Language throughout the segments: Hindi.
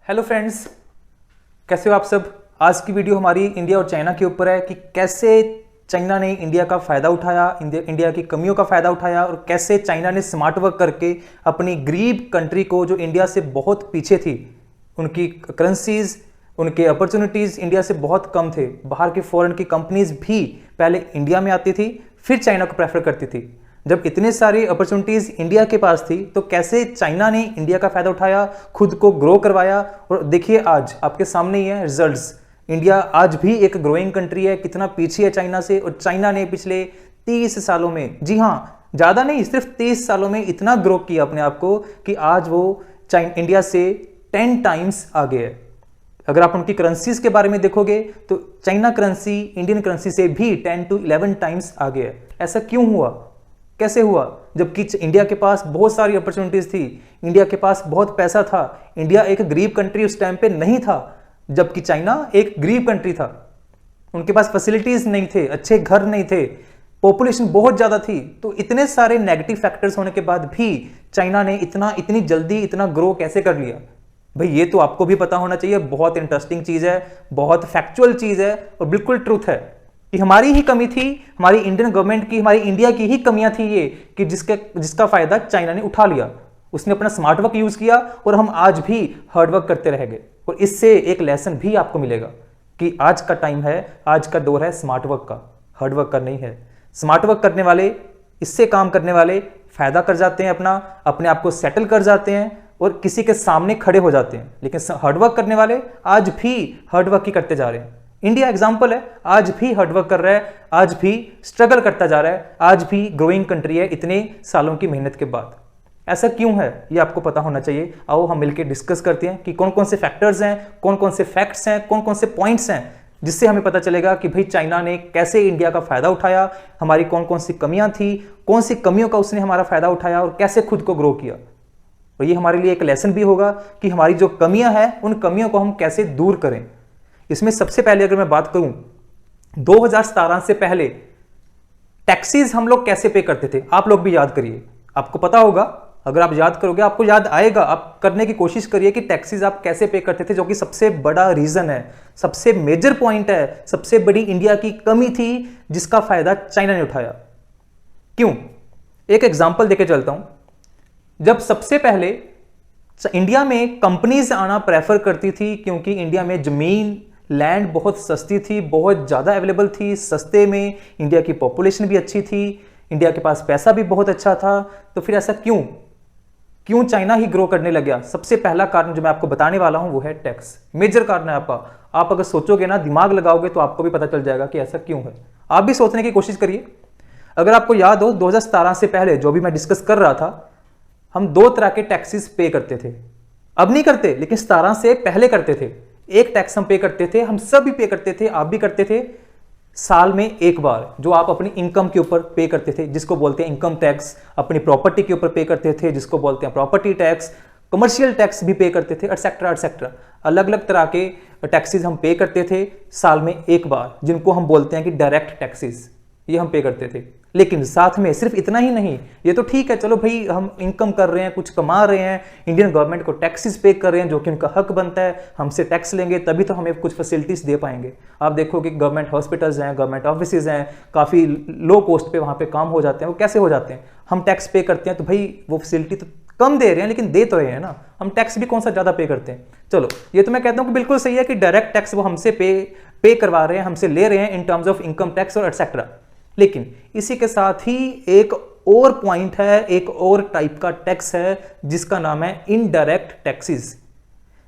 हेलो फ्रेंड्स, कैसे हो आप सब। आज की वीडियो हमारी इंडिया और चाइना के ऊपर है कि कैसे चाइना ने इंडिया का फ़ायदा उठाया, इंडिया की कमियों का फ़ायदा उठाया और कैसे चाइना ने स्मार्ट वर्क करके अपनी गरीब कंट्री को, जो इंडिया से बहुत पीछे थी, उनकी करेंसीज, उनके अपॉर्चुनिटीज़ इंडिया से बहुत कम थे। बाहर की फॉरेन की कंपनीज भी पहले इंडिया में आती थी, फिर चाइना को प्रेफर करती थी। जब इतने सारी अपॉर्चुनिटीज़ इंडिया के पास थी तो कैसे चाइना ने इंडिया का फ़ायदा उठाया, खुद को ग्रो करवाया। और देखिए आज आपके सामने ही है रिजल्ट्स। इंडिया आज भी एक ग्रोइंग कंट्री है, कितना पीछे है चाइना से। और चाइना ने पिछले 30 सालों में, जी हाँ ज़्यादा नहीं, सिर्फ 30 सालों में इतना ग्रो किया अपने आप को कि आज वो इंडिया से 10 टाइम्स आगे है। अगर आप उनकी करेंसीज के बारे में देखोगे तो चाइना करेंसी इंडियन करेंसी से भी 10 to 11 टाइम्स आगे है। ऐसा क्यों हुआ, कैसे हुआ? जबकि इंडिया के पास बहुत सारी अपॉर्चुनिटीज थी, इंडिया के पास बहुत पैसा था, इंडिया एक गरीब कंट्री उस टाइम पे नहीं था, जबकि चाइना एक गरीब कंट्री था। उनके पास फैसिलिटीज नहीं थे, अच्छे घर नहीं थे, पॉपुलेशन बहुत ज्यादा थी। तो इतने सारे नेगेटिव फैक्टर्स होने के बाद भी चाइना ने इतनी जल्दी इतना ग्रो कैसे कर लिया? भाई ये तो आपको भी पता होना चाहिए। बहुत इंटरेस्टिंग चीज है, बहुत फैक्चुअल चीज है और बिल्कुल ट्रूथ है कि हमारी ही कमी थी, हमारी इंडियन गवर्नमेंट की, हमारी इंडिया की ही कमियां थी ये, कि जिसका फायदा चाइना ने उठा लिया। उसने अपना स्मार्ट वर्क यूज किया और हम आज भी हार्ड वर्क करते रह गए। और इससे एक लेसन भी आपको मिलेगा कि आज का टाइम है, आज का दौर है स्मार्ट वर्क का, हार्ड वर्क का नहीं है। स्मार्ट वर्क करने वाले, इससे काम करने वाले फायदा कर जाते हैं, अपने आप को सेटल कर जाते हैं और किसी के सामने खड़े हो जाते हैं। लेकिन हार्ड वर्क करने वाले आज भी हार्ड वर्क ही करते जा रहे हैं। इंडिया एग्जाम्पल है, आज भी हार्डवर्क कर रहा है, आज भी स्ट्रगल करता जा रहा है, आज भी ग्रोइंग कंट्री है इतने सालों की मेहनत के बाद। ऐसा क्यों है ये आपको पता होना चाहिए। आओ हम मिलकर डिस्कस करते हैं कि कौन कौन से फैक्टर्स हैं, कौन कौन से फैक्ट्स हैं, कौन कौन से पॉइंट्स हैं, जिससे हमें पता चलेगा कि भाई चाइना ने कैसे इंडिया का फायदा उठाया, हमारी कौन कौन सी कमियां थी, कौन सी कमियों का उसने हमारा फायदा उठाया और कैसे खुद को ग्रो किया। और ये हमारे लिए एक लेसन भी होगा कि हमारी जो कमियां हैं उन कमियों को हम कैसे दूर करें। इसमें सबसे पहले अगर मैं बात करूं, 2017 से पहले टैक्सीज हम लोग कैसे पे करते थे, आप लोग भी याद करिए। आपको पता होगा, अगर आप याद करोगे आपको याद आएगा। आप करने की कोशिश करिए कि टैक्सीज आप कैसे पे करते थे, जो कि सबसे बड़ा रीजन है, सबसे मेजर पॉइंट है, सबसे बड़ी इंडिया की कमी थी जिसका फायदा चाइना ने उठाया। क्यों? एक एग्जांपल देके चलता हूं। जब सबसे पहले इंडिया में कंपनीज आना प्रेफर करती थी, क्योंकि इंडिया में जमीन, लैंड बहुत सस्ती थी, बहुत ज़्यादा अवेलेबल थी, सस्ते में, इंडिया की पॉपुलेशन भी अच्छी थी, इंडिया के पास पैसा भी बहुत अच्छा था। तो फिर ऐसा क्यों चाइना ही ग्रो करने लग गया? सबसे पहला कारण जो मैं आपको बताने वाला हूं वो है टैक्स। मेजर कारण है आपका। आप अगर सोचोगे ना, दिमाग लगाओगे, तो आपको भी पता चल जाएगा कि ऐसा क्यों है। आप भी सोचने की कोशिश करिए। अगर आपको याद हो, 2017 से पहले जो भी मैं डिस्कस कर रहा था, हम 2 तरह के टैक्सेस पे करते थे। अब नहीं करते, लेकिन 17 से पहले करते थे। एक टैक्स हम पे करते थे, हम सब भी पे करते थे, आप भी करते थे, साल में एक बार, जो आप अपनी इनकम के ऊपर पे करते थे, जिसको बोलते हैं इनकम टैक्स। अपनी प्रॉपर्टी के ऊपर पे करते थे, जिसको बोलते हैं प्रॉपर्टी टैक्स। कमर्शियल टैक्स भी पे करते थे, एटसेट्रा एटसेट्रा। अलग अलग तरह के टैक्सेस हम पे करते थे साल में एक बार, जिनको हम बोलते हैं कि डायरेक्ट टैक्सेस, ये हम पे करते थे। लेकिन साथ में सिर्फ इतना ही नहीं, ये तो ठीक है, चलो भाई हम इनकम कर रहे हैं, कुछ कमा रहे हैं, इंडियन गवर्नमेंट को टैक्सेस पे कर रहे हैं, जो कि उनका हक बनता है, हमसे टैक्स लेंगे तभी तो हमें कुछ फैसिलिटीज दे पाएंगे। आप देखो कि गवर्नमेंट हॉस्पिटल्स हैं, गवर्नमेंट ऑफिसेज हैं, काफ़ी लो कॉस्ट पे वहाँ पे काम हो जाते हैं। वो कैसे हो जाते हैं? हम टैक्स पे करते हैं, तो भाई वो फैसिलिटी तो कम दे रहे हैं, लेकिन दे तो रहे हैं ना। हम टैक्स भी कौन सा ज़्यादा पे करते हैं। चलो, ये तो मैं कहता हूँ कि बिल्कुल सही है कि डायरेक्ट टैक्स वो हमसे पे करवा रहे हैं, हमसे ले रहे हैं in terms of income tax और एटसेट्रा। लेकिन इसी के साथ ही एक और पॉइंट है, एक और टाइप का टैक्स है, जिसका नाम है इनडायरेक्ट टैक्सेस।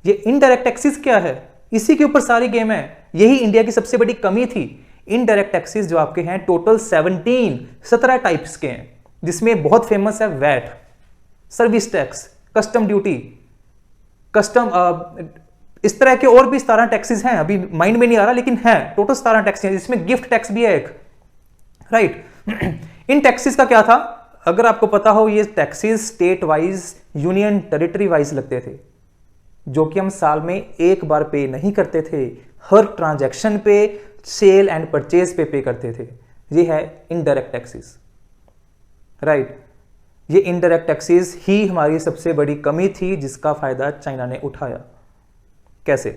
ये इनडायरेक्ट टैक्सेस क्या है? इसी के ऊपर सारी गेम है। यही इंडिया की सबसे बड़ी कमी थी। इनडायरेक्ट टैक्सेस जो आपके हैं, टोटल 17 टाइप्स के हैं, जिसमें बहुत फेमस है VAT, service tax, custom duty, इस तरह के और भी 17 टैक्सेस हैं, अभी माइंड में नहीं आ रहा, लेकिन है टोटल 17 टैक्स हैं। जिसमें गिफ्ट टैक्स भी है एक, राइट। इन टैक्सेस का क्या था? अगर आपको पता हो, ये taxes state wise, union territory wise लगते थे, जो कि हम साल में एक बार पे नहीं करते थे, हर ट्रांजैक्शन पे, सेल एंड परचेज पे करते थे। ये है इनडायरेक्ट टैक्सेस, राइट। ये इनडायरेक्ट टैक्सेस ही हमारी सबसे बड़ी कमी थी, जिसका फायदा चाइना ने उठाया। कैसे?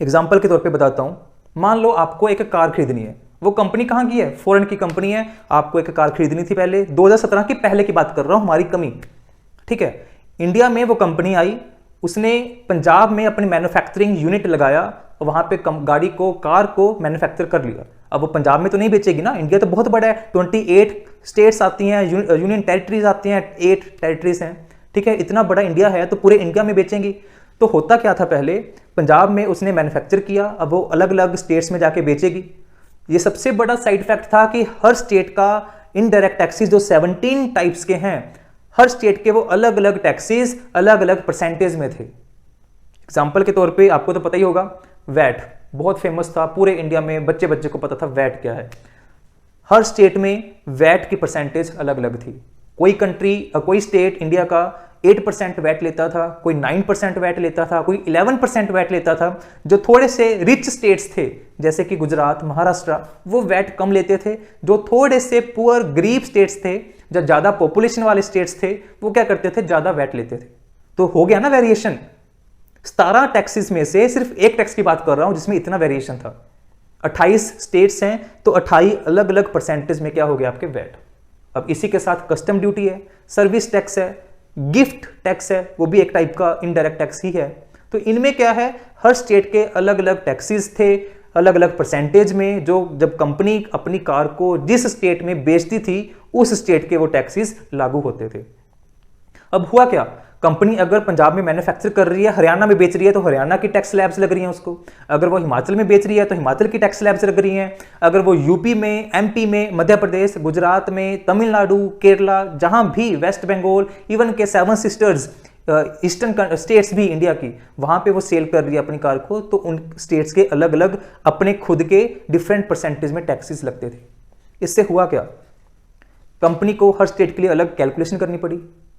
एग्जाम्पल के तौर पे बताता हूँ। मान लो आपको एक कार खरीदनी है, वो कंपनी कहाँ की है? फॉरेन की कंपनी है। आपको एक कार खरीदनी थी पहले, 2017 की पहले की बात कर रहा हूँ, हमारी कमी, ठीक है। इंडिया में वो कंपनी आई, उसने पंजाब में अपनी मैन्युफैक्चरिंग यूनिट लगाया और वहां पे गाड़ी को, कार को मैन्युफैक्चर कर लिया। अब वो पंजाब में तो नहीं बेचेगी ना, इंडिया तो बहुत बड़ा है, 28 स्टेट्स आती हैं, यूनियन टेरिटरीज आती हैं, 8 टेरिटरीज हैं, ठीक है। इतना बड़ा इंडिया है तो पूरे इंडिया में बेचेंगी। तो होता क्या था, पहले पंजाब में उसने मैन्युफैक्चर किया, अब वो अलग अलग स्टेट्स में जाके बेचेगी। ये सबसे बड़ा साइड इफेक्ट था कि हर स्टेट का इनडायरेक्ट टैक्सेस जो 17 टाइप्स के हैं, हर स्टेट के वो अलग अलग टैक्सेस अलग अलग परसेंटेज में थे। एग्जाम्पल के तौर पे आपको तो पता ही होगा, वैट बहुत फेमस था, पूरे इंडिया में बच्चे बच्चे को पता था वैट क्या है। हर स्टेट में वैट की परसेंटेज अलग अलग थी। कोई स्टेट इंडिया का 8% वैट लेता था, कोई 9% वैट लेता था, कोई 11% वैट लेता था। जो थोड़े से रिच स्टेट्स थे जैसे कि गुजरात, महाराष्ट्र, वो वैट कम लेते थे। जो थोड़े से पुअर गरीब स्टेट्स थे, जो ज्यादा पॉपुलेशन वाले स्टेट्स थे, वो क्या करते थे, ज्यादा वैट लेते थे। तो हो गया ना वेरिएशन। 17 टैक्सेस में से सिर्फ एक टैक्स की बात कर रहा हूं जिसमें इतना वेरिएशन था। 28 स्टेट्स हैं तो 28 अलग अलग परसेंटेज में क्या हो गया आपके वैट। अब इसी के साथ कस्टम ड्यूटी है, सर्विस टैक्स है, गिफ्ट टैक्स है, वो भी एक टाइप का इनडायरेक्ट टैक्स ही है। तो इनमें क्या है, हर स्टेट के अलग अलग टैक्सेस थे, अलग अलग परसेंटेज में। जो जब कंपनी अपनी कार को जिस स्टेट में बेचती थी उस स्टेट के वो टैक्सेस लागू होते थे। अब हुआ क्या, कंपनी अगर पंजाब में मैन्युफैक्चर कर रही है, हरियाणा में बेच रही है तो हरियाणा की टैक्स स्लैब्स लग रही हैं उसको। अगर वो हिमाचल में बेच रही है तो हिमाचल की टैक्स स्लैब्स लग रही हैं। अगर वो यूपी में, एमपी में, मध्य प्रदेश, गुजरात में, तमिलनाडु, केरला, जहां भी, वेस्ट बंगाल, इवन के 7 सिस्टर्स ईस्टर्न स्टेट्स भी इंडिया की, वहां पे वो सेल कर रही है अपनी कार को, तो उन स्टेट्स के अलग अलग अपने खुद के डिफरेंट परसेंटेज में टैक्सेस लगते थे। इससे हुआ क्या, कंपनी को हर स्टेट के लिए अलग कैलकुलेशन करनी पड़ी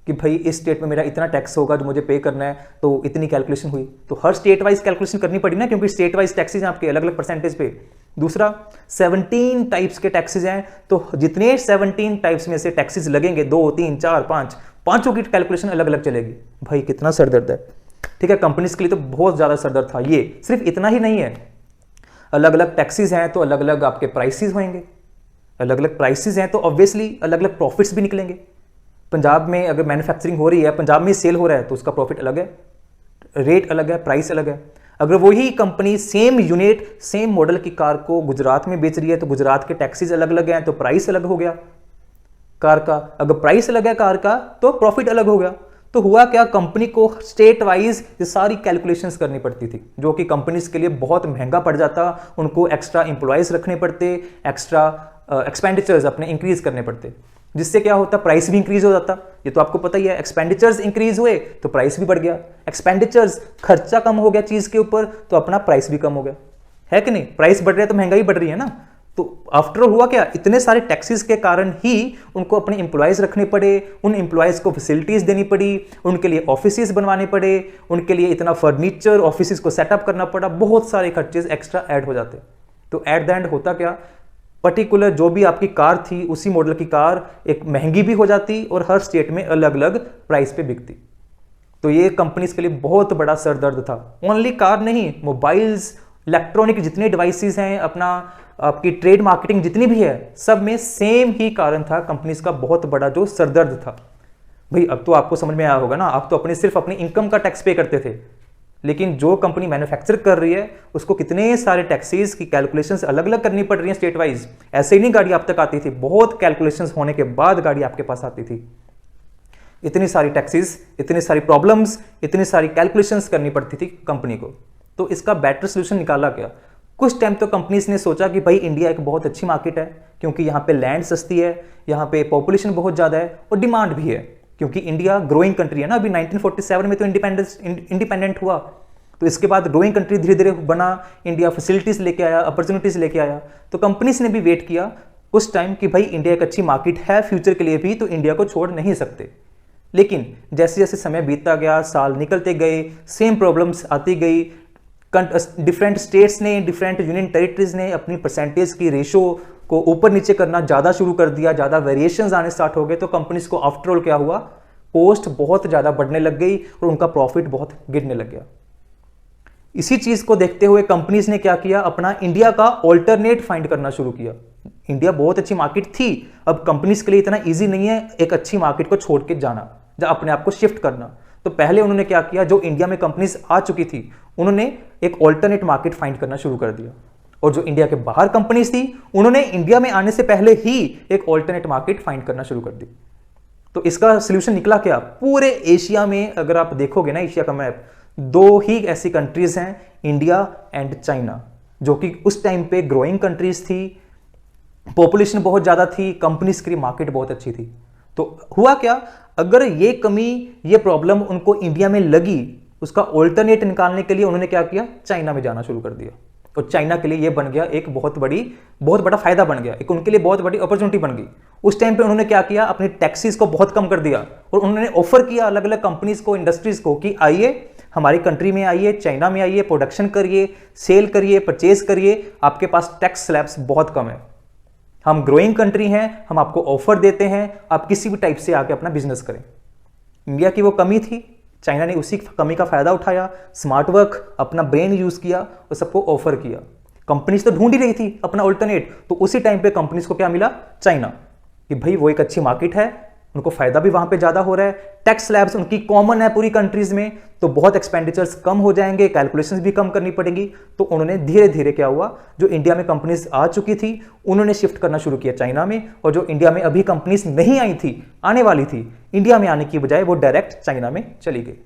कि भाई इस स्टेट में मेरा इतना टैक्स होगा जो मुझे पे करना है, तो इतनी कैलकुलेशन हुई। तो हर स्टेट वाइज कैलकुलेशन करनी पड़ी ना, क्योंकि स्टेट वाइज टैक्सेस हैं आपके अलग अलग परसेंटेज पे। दूसरा, 17 टाइप्स के टैक्सेस हैं, तो जितने 17 टाइप्स में से टैक्सेस लगेंगे, 2, 3, 4, 5, पांचों की कैलकुलेशन अलग अलग चलेगी। भाई कितना सरदर्द है, ठीक है। कंपनीज के लिए तो बहुत ज्यादा सरदर्द था। ये सिर्फ इतना ही नहीं है, अलग अलग टैक्सेस हैं तो अलग अलग आपके प्राइसेस होंगे, अलग अलग प्राइसेस हैं तो ऑब्वियसली अलग अलग प्रॉफिट्स भी निकलेंगे। पंजाब में अगर मैन्युफैक्चरिंग हो रही है, पंजाब में सेल हो रहा है, तो उसका प्रॉफिट अलग है, रेट अलग है, प्राइस अलग है। अगर वही company same unit, same model की कार को गुजरात में बेच रही है तो गुजरात के टैक्सेस अलग अलग हैं, तो प्राइस अलग हो गया कार का। अगर प्राइस अलग है कार का तो प्रॉफिट अलग हो गया। तो हुआ क्या, कंपनी को स्टेट वाइज ये सारी कैलकुलेशंस करनी पड़ती थी, जो कि कंपनीज के लिए बहुत महंगा पड़ जाता। उनको एक्स्ट्रा एम्प्लॉयज रखने पड़ते, एक्स्ट्रा एक्सपेंडिचर्स अपने इंक्रीज करने पड़ते, जिससे क्या होता, प्राइस भी इंक्रीज हो जाता। ये तो आपको पता ही है, एक्सपेंडिचर्स इंक्रीज हुए तो प्राइस भी बढ़ गया। एक्सपेंडिचर्स, खर्चा कम हो गया चीज के ऊपर, तो अपना प्राइस भी कम हो गया, है कि नहीं। प्राइस बढ़ रहा है तो महंगाई बढ़ रही है ना। तो आफ्टर ऑल हुआ क्या, इतने सारे टैक्सेस के कारण ही उनको अपने एम्प्लॉयज रखने पड़े, उन एम्प्लॉयज को फैसिलिटीज देनी पड़ी, उनके लिए ऑफिसेज बनवाने पड़े, उनके लिए इतना फर्नीचर, ऑफिसेज को सेटअप करना पड़ा, बहुत सारे खर्चे एक्स्ट्रा ऐड हो जाते। तो एट द एंड होता क्या, पर्टिकुलर जो भी आपकी कार थी, उसी मॉडल की कार एक महंगी भी हो जाती और हर स्टेट में अलग अलग प्राइस पे बिकती। तो ये कंपनीज के लिए बहुत बड़ा सरदर्द था। ओनली कार नहीं, मोबाइल्स, इलेक्ट्रॉनिक जितने डिवाइसेस हैं, अपना आपकी ट्रेड मार्केटिंग जितनी भी है, सब में सेम ही कारण था कंपनीज का बहुत बड़ा जो सरदर्द था। भाई अब तो आपको समझ में आया होगा ना, आप तो सिर्फ अपनी इनकम का टैक्स पे करते थे, लेकिन जो कंपनी मैन्युफैक्चर कर रही है उसको कितने सारे टैक्सेस की कैलकुलेशंस अलग अलग करनी पड़ रही हैं स्टेट वाइज। ऐसे ही नहीं गाड़ी आप तक आती थी, बहुत कैलकुलेशंस होने के बाद गाड़ी आपके पास आती थी। इतनी सारी टैक्सेस, इतनी सारी प्रॉब्लम्स, इतनी सारी कैलकुलेशंस करनी पड़ती थी कंपनी को। तो इसका बेटर सोल्यूशन निकाला क्या, कुछ टाइम तो कंपनीज ने सोचा कि भाई इंडिया एक बहुत अच्छी मार्केट है, क्योंकि यहाँ पे लैंड सस्ती है, यहाँ पे पॉपुलेशन बहुत ज़्यादा है और डिमांड भी है, क्योंकि इंडिया ग्रोइंग कंट्री है ना। अभी 1947 में तो इंडिपेंडेंट हुआ, तो इसके बाद ग्रोइंग कंट्री धीरे धीरे बना, इंडिया फैसिलिटीज लेके आया, अपॉर्चुनिटीज लेके आया। तो कंपनीज ने भी वेट किया उस टाइम कि भाई इंडिया एक अच्छी मार्केट है फ्यूचर के लिए भी, तो इंडिया को छोड़ नहीं सकते। लेकिन जैसे जैसे समय बीतता गया, साल निकलते गए, सेम प्रॉब्लम्स आती गई। डिफरेंट स्टेट्स ने, डिफरेंट यूनियन टेरिटरीज ने अपनी परसेंटेज की रेशो को ऊपर नीचे करना ज़्यादा शुरू कर दिया, ज़्यादा वेरिएशंस आने स्टार्ट हो गए। तो कंपनीज को आफ्टर ऑल क्या हुआ, कॉस्ट बहुत ज़्यादा बढ़ने लग गई और उनका प्रॉफिट बहुत गिरने लग गया। इसी चीज को देखते हुए कंपनीज ने क्या किया, अपना इंडिया का ऑल्टरनेट फाइंड करना शुरू किया। इंडिया बहुत अच्छी मार्केट थी, अब कंपनीज के लिए इतना इजी नहीं है एक अच्छी मार्केट को छोड़ के जाना या अपने आप को शिफ्ट करना। तो पहले उन्होंने क्या किया, जो इंडिया में कंपनीज आ चुकी थी उन्होंने एक ऑल्टरनेट मार्केट फाइंड करना शुरू कर दिया, और जो इंडिया के बाहर कंपनीज थी उन्होंने इंडिया में आने से पहले ही एक ऑल्टरनेट मार्केट फाइंड करना शुरू कर दी। तो इसका सोल्यूशन निकला क्या, पूरे एशिया में अगर आप देखोगे ना एशिया का मैप, दो ही ऐसी कंट्रीज हैं, इंडिया एंड चाइना, जो कि उस टाइम पे ग्रोइंग कंट्रीज थी, पॉपुलेशन बहुत ज्यादा थी, कंपनीज की मार्केट बहुत अच्छी थी। तो हुआ क्या, अगर ये कमी ये प्रॉब्लम उनको इंडिया में लगी, उसका ऑल्टरनेट निकालने के लिए उन्होंने क्या किया, चाइना में जाना शुरू कर दिया। और चाइना के लिए ये बन गया एक बहुत बड़ा फायदा बन गया, एक उनके लिए बहुत बड़ी अपॉर्चुनिटी बन गई। उस टाइम पे उन्होंने क्या किया, अपनी टैक्सेस को बहुत कम कर दिया और उन्होंने ऑफर किया अलग अलग कंपनीज को, इंडस्ट्रीज को कि आइए हमारी कंट्री में आइए, चाइना में आइए, प्रोडक्शन करिए, सेल करिए, परचेज करिए, आपके पास टैक्स स्लैब्स बहुत कम है, हम ग्रोइंग कंट्री हैं, हम आपको ऑफर देते हैं, आप किसी भी टाइप से आके अपना बिजनेस करें। इंडिया की वो कमी थी, चाइना ने उसी कमी का फायदा उठाया, स्मार्ट वर्क, अपना ब्रेन यूज किया और सबको ऑफर किया। कंपनीज तो ढूंढ ही रही थी अपना ऑल्टरनेट, तो उसी टाइम पे कंपनीज को क्या मिला, चाइना, कि भाई वो एक अच्छी मार्केट है, उनको फायदा भी वहां पे ज्यादा हो रहा है, टैक्स स्लैब्स उनकी कॉमन है पूरी कंट्रीज में, तो बहुत एक्सपेंडिचर्स कम हो जाएंगे, कैलकुलेशंस भी कम करनी पड़ेगी। तो उन्होंने धीरे धीरे क्या हुआ, जो इंडिया में कंपनीज आ चुकी थी उन्होंने शिफ्ट करना शुरू किया चाइना में, और जो इंडिया में अभी कंपनीज नहीं आई थी, आने वाली थी, इंडिया में आने की बजाय वो डायरेक्ट चाइना में चली गई।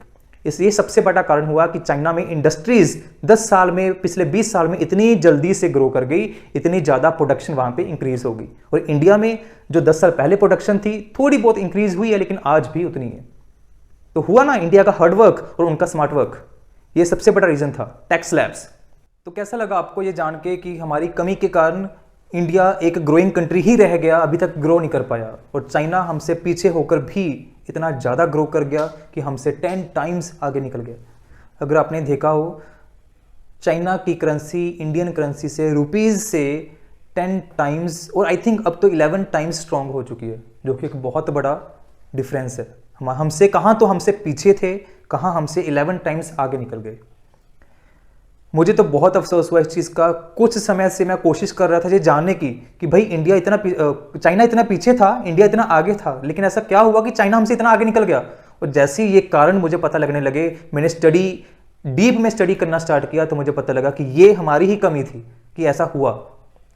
इसलिए सबसे बड़ा कारण हुआ कि चाइना में इंडस्ट्रीज 10 साल में, पिछले 20 साल में इतनी जल्दी से ग्रो कर गई, इतनी ज्यादा प्रोडक्शन वहां पे इंक्रीज हो गई। और इंडिया में जो 10 साल पहले प्रोडक्शन थी थोड़ी बहुत इंक्रीज हुई है, लेकिन आज भी उतनी है। तो हुआ ना इंडिया का हार्डवर्क और उनका स्मार्ट वर्क, ये सबसे बड़ा रीजन था, टैक्स स्लैब्स। तो कैसा लगा आपको ये जान के कि हमारी कमी के कारण इंडिया एक ग्रोइंग कंट्री ही रह गया, अभी तक ग्रो नहीं कर पाया, और चाइना हमसे पीछे होकर भी इतना ज़्यादा ग्रो कर गया कि हमसे 10 टाइम्स आगे निकल गया। अगर आपने देखा हो, चाइना की करेंसी इंडियन करेंसी से, रुपीज़ से 10 टाइम्स, और आई थिंक अब तो 11 टाइम्स स्ट्रांग हो चुकी है, जो कि एक बहुत बड़ा डिफरेंस है। हमसे कहाँ तो हमसे पीछे थे, कहाँ हमसे 11 टाइम्स आगे निकल गए। मुझे तो बहुत अफसोस हुआ इस चीज़ का। कुछ समय से मैं कोशिश कर रहा था ये जानने की कि भाई चाइना इतना पीछे था, इंडिया इतना आगे था, लेकिन ऐसा क्या हुआ कि चाइना हमसे इतना आगे निकल गया। और जैसे ही ये कारण मुझे पता लगने लगे, मैंने डीप में स्टडी करना स्टार्ट किया, तो मुझे पता लगा कि ये हमारी ही कमी थी कि ऐसा हुआ।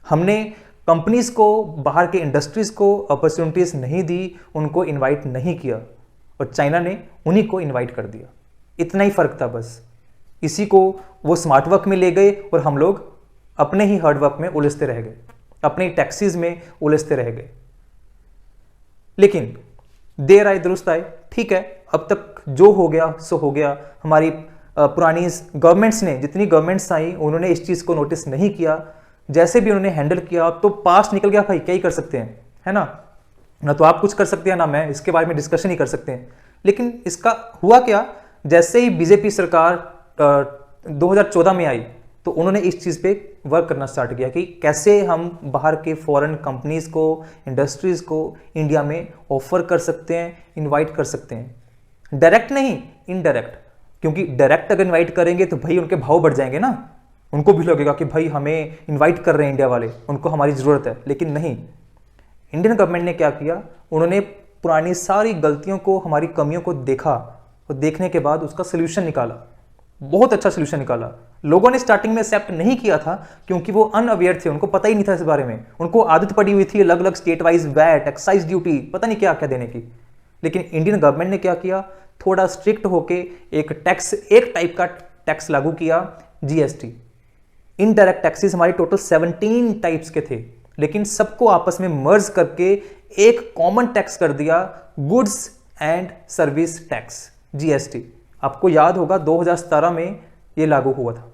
हमने कंपनीज को, बाहर के इंडस्ट्रीज को अपॉर्चुनिटीज नहीं दी, उनको इन्वाइट नहीं किया, और चाइना ने उन्हीं को इन्वाइट कर दिया। इतना ही फर्क था बस। इसी को वो स्मार्ट वर्क में ले गए और हम लोग अपने ही हार्ड वर्क में उलझते रह गए, अपने टैक्सीज में उलझते रह गए। लेकिन देर आए दुरुस्त आए, ठीक है, अब तक जो हो गया सो हो गया। हमारी पुरानी गवर्नमेंट्स ने, जितनी गवर्नमेंट्स आई, उन्होंने इस चीज को नोटिस नहीं किया, जैसे भी उन्होंने हैंडल किया। अब तो पास्ट निकल गया भाई, क्या ही कर सकते हैं, है ना तो आप कुछ कर सकते हैं ना मैं, इसके बारे में डिस्कशन ही कर सकते हैं। लेकिन इसका हुआ क्या, जैसे ही बीजेपी सरकार 2014 में आई, तो उन्होंने इस चीज़ पे वर्क करना स्टार्ट किया कि कैसे हम बाहर के फॉरेन कंपनीज को, इंडस्ट्रीज को इंडिया में ऑफर कर सकते हैं, इनवाइट कर सकते हैं। डायरेक्ट नहीं, इनडायरेक्ट, क्योंकि डायरेक्ट अगर इनवाइट करेंगे तो भाई उनके भाव बढ़ जाएंगे ना, उनको भी लगेगा कि भाई हमें इन्वाइट कर रहे हैं इंडिया वाले, उनको हमारी ज़रूरत है। लेकिन नहीं, इंडियन गवर्नमेंट ने क्या किया, उन्होंने पुरानी सारी गलतियों को, हमारी कमियों को देखा, और देखने के बाद उसका सोल्यूशन निकाला, बहुत अच्छा सोल्यूशन निकाला। लोगों ने स्टार्टिंग में एक्सेप्ट नहीं किया था, क्योंकि वो अनअवेयर थे, उनको पता ही नहीं था इस बारे में, उनको आदत पड़ी हुई थी अलग अलग state wise VAT, excise duty, पता नहीं क्या क्या देने की। लेकिन इंडियन गवर्नमेंट ने क्या किया, थोड़ा स्ट्रिक्ट होके एक टाइप का टैक्स लागू किया, जीएसटी। इनडायरेक्ट टैक्सेस हमारे टोटल 17 टाइप्स के थे, लेकिन सबको आपस में मर्ज करके एक कॉमन टैक्स कर दिया, goods and service tax, GST. आपको याद होगा 2017 में ये लागू हुआ था।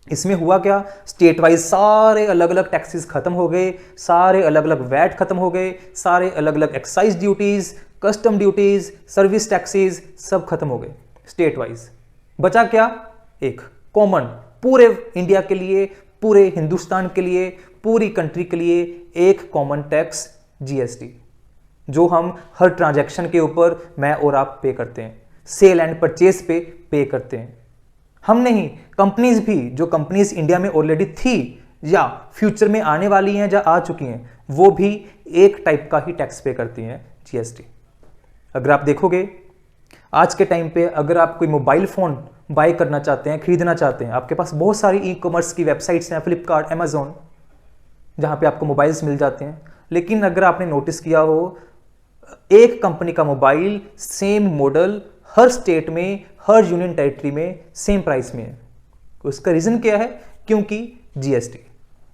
इसमें हुआ क्या, स्टेट वाइज सारे अलग अलग टैक्सेस खत्म हो गए, सारे अलग अलग वैट खत्म हो गए, सारे अलग अलग excise duties, custom duties, service taxes सब खत्म हो गए स्टेट वाइज। बचा क्या, एक कॉमन पूरे इंडिया के लिए, पूरे हिंदुस्तान के लिए, पूरी कंट्री के लिए एक कॉमन टैक्स, जीएसटी, जो हम हर ट्रांजैक्शन के ऊपर मैं और आप पे करते हैं, सेल एंड परचेज पे करते हैं। हम नहीं, कंपनीज भी, जो कंपनीज इंडिया में ऑलरेडी थी या फ्यूचर में आने वाली हैं या आ चुकी हैं, वो भी एक टाइप का ही टैक्स पे करती हैं, जीएसटी। अगर आप देखोगे आज के टाइम पे अगर आप कोई मोबाइल फ़ोन बाय करना चाहते हैं, खरीदना चाहते हैं, आपके पास बहुत सारी ई कॉमर्स की वेबसाइट्स हैं, फ्लिपकार्ट, अमेजोन, जहाँ पे आपको मोबाइल्स मिल जाते हैं। लेकिन अगर आपने नोटिस किया हो, एक कंपनी का मोबाइल सेम मॉडल हर स्टेट में, हर यूनियन टेरिटरी में सेम प्राइस में है। उसका रीज़न क्या है? क्योंकि जीएसटी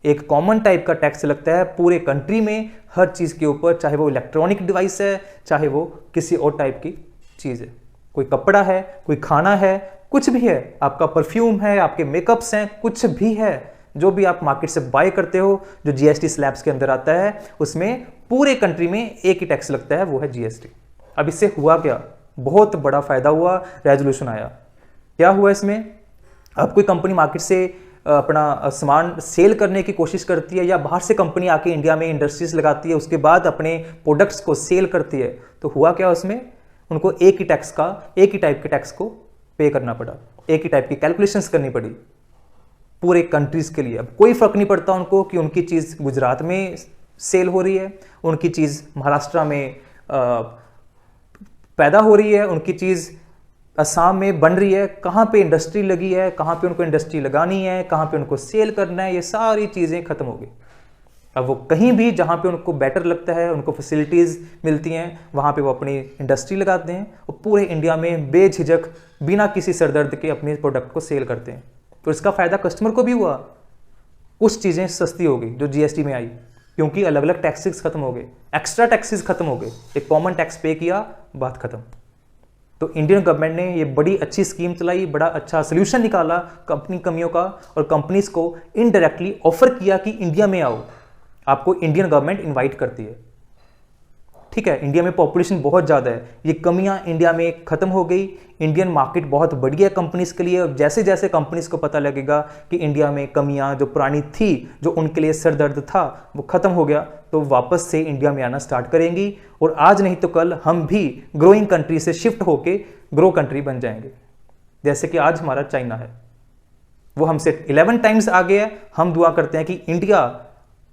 एक कॉमन टाइप का टैक्स लगता है पूरे कंट्री में हर चीज़ के ऊपर, चाहे वो इलेक्ट्रॉनिक डिवाइस है, चाहे वो किसी और टाइप की चीज़ है, कोई कपड़ा है, कोई खाना है, कुछ भी है, आपका परफ्यूम है, आपके मेकअप्स हैं, कुछ भी है, जो भी आप मार्केट से बाय करते हो, जो जीएसटी स्लैब्स के अंदर आता है, उसमें पूरे कंट्री में एक ही टैक्स लगता है, वो है जीएसटी। अब इससे हुआ क्या? बहुत बड़ा फायदा हुआ, रेजोल्यूशन आया। क्या हुआ इसमें? अब कोई कंपनी मार्केट से अपना सामान सेल करने की कोशिश करती है, या बाहर से कंपनी आके इंडिया में इंडस्ट्रीज लगाती है, उसके बाद अपने प्रोडक्ट्स को सेल करती है, तो हुआ क्या उसमें? उनको एक ही टैक्स का, एक ही टाइप के टैक्स को पे करना पड़ा, एक ही टाइप की कैलकुलेशंस करनी पड़ी पूरे कंट्रीज के लिए। अब कोई फर्क नहीं पड़ता उनको कि उनकी चीज़ गुजरात में सेल हो रही है, उनकी चीज़ महाराष्ट्र में पैदा हो रही है, उनकी चीज़ असम में बन रही है, कहाँ पे इंडस्ट्री लगी है, कहाँ पे उनको इंडस्ट्री लगानी है, कहाँ पे उनको सेल करना है, ये सारी चीज़ें खत्म हो गई। अब वो कहीं भी जहाँ पे उनको बेटर लगता है, उनको फैसिलिटीज़ मिलती हैं, वहाँ पे वो अपनी इंडस्ट्री लगाते हैं और पूरे इंडिया में बेझिझक बिना किसी सरदर्द के अपने प्रोडक्ट को सेल करते हैं। तो इसका फ़ायदा कस्टमर को भी हुआ, कुछ चीज़ें सस्ती हो गई जो जीएसटी में आई, क्योंकि अलग अलग टैक्सेस खत्म हो गए, एक्स्ट्रा टैक्सेस खत्म हो गए, एक कॉमन टैक्स पे किया, बात खत्म। तो इंडियन गवर्नमेंट ने ये बड़ी अच्छी स्कीम चलाई, बड़ा अच्छा सोल्यूशन निकाला कंपनी कमियों का, और कंपनीज को इनडायरेक्टली ऑफर किया कि इंडिया में आओ, आपको इंडियन गवर्नमेंट इनवाइट करती है। ठीक है, इंडिया में पॉपुलेशन बहुत ज़्यादा है, ये कमियां इंडिया में ख़त्म हो गई, इंडियन मार्केट बहुत बढ़िया है कंपनीज के लिए। और जैसे जैसे कंपनीज को पता लगेगा कि इंडिया में कमियां जो पुरानी थी, जो उनके लिए सर दर्द था, वो ख़त्म हो गया, तो वापस से इंडिया में आना स्टार्ट करेंगी, और आज नहीं तो कल हम भी ग्रोइंग कंट्री से शिफ्ट होके ग्रो कंट्री बन जाएंगे। जैसे कि आज हमारा चाइना है, वो हमसे 11 टाइम्स आगे है। हम दुआ करते हैं कि इंडिया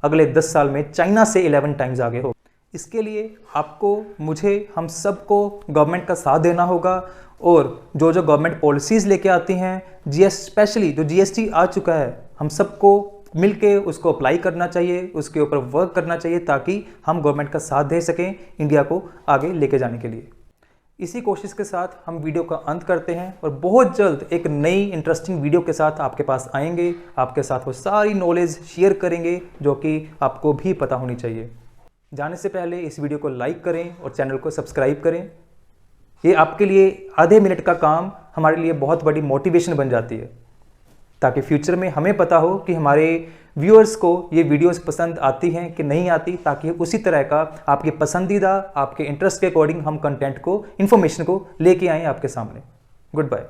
अगले 10 साल में चाइना से 11 टाइम्स आगे हो। इसके लिए आपको, मुझे, हम सबको गवर्नमेंट का साथ देना होगा, और जो जो गवर्नमेंट पॉलिसीज़ लेके आती हैं, स्पेशली जो जीएसटी आ चुका है, हम सबको मिलके उसको अप्लाई करना चाहिए, उसके ऊपर वर्क करना चाहिए, ताकि हम गवर्नमेंट का साथ दे सकें इंडिया को आगे लेके जाने के लिए। इसी कोशिश के साथ हम वीडियो का अंत करते हैं, और बहुत जल्द एक नई इंटरेस्टिंग वीडियो के साथ आपके पास आएंगे, आपके साथ वो सारी नॉलेज शेयर करेंगे जो कि आपको भी पता होनी चाहिए। जाने से पहले इस वीडियो को लाइक करें और चैनल को सब्सक्राइब करें। ये आपके लिए आधे मिनट का काम हमारे लिए बहुत बड़ी मोटिवेशन बन जाती है, ताकि फ्यूचर में हमें पता हो कि हमारे व्यूअर्स को ये वीडियोस पसंद आती हैं कि नहीं आती, ताकि उसी तरह का आपके पसंदीदा, आपके इंटरेस्ट के अकॉर्डिंग हम कंटेंट को, इन्फॉर्मेशन को लेके आएँ आपके सामने। Good bye.